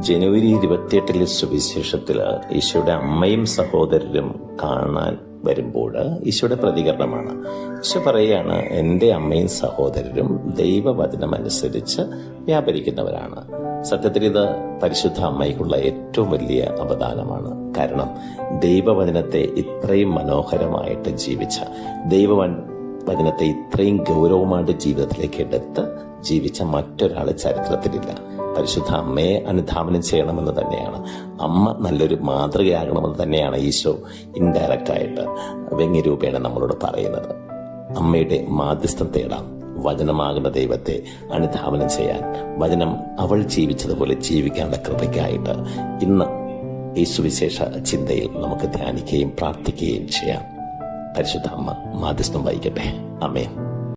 ജനുവരി 28 സുവിശേഷത്തിൽ ഈശോയുടെ അമ്മയും സഹോദരരും കാണാൻ വരുമ്പോൾ ഈശോയുടെ പ്രതികരണമാണ്. ഈശോ പറയുകയാണ്, എൻ്റെ അമ്മയും സഹോദരരും ദൈവവചനമനുസരിച്ച് വ്യാപരിക്കുന്നവരാണ്. സത്യത്തിൽ ഇത് പരിശുദ്ധ അമ്മയ്ക്കുള്ള ഏറ്റവും വലിയ അപദാനമാണ്. കാരണം ദൈവവചനത്തെ ഇത്രയും മനോഹരമായിട്ട് ജീവിച്ച, ദൈവവചനത്തെ ഇത്രയും ഗൗരവമായിട്ട് ജീവിതത്തിലേക്ക് എടുത്ത് ജീവിച്ച മറ്റൊരാൾ ചരിത്രത്തിലില്ല. പരിശുദ്ധ അമ്മയെ അനുധാവനം ചെയ്യണമെന്ന് തന്നെയാണ്, അമ്മ നല്ലൊരു മാതൃകയാകണമെന്ന് തന്നെയാണ് ഈശോ ഇൻഡയറക്റ്റായിട്ട് വ്യംഗ്യരൂപേണ നമ്മളോട് പറയുന്നത്. അമ്മയുടെ മാധ്യസ്ഥം തേടാം, വചനമാകുന്ന ദൈവത്തെ അനുധാവനം ചെയ്യാൻ, വചനം അവൾ ജീവിച്ചതുപോലെ ജീവിക്കാനുള്ള കൃപയ്ക്കായിട്ട് ഇന്ന് ഈ സുവിശേഷ ചിന്തയിൽ നമുക്ക് ധ്യാനിക്കുകയും പ്രാർത്ഥിക്കുകയും ചെയ്യാം. പരിശുദ്ധ അമ്മ മാധ്യസ്ഥം വഹിക്കട്ടെ. ആമേൻ.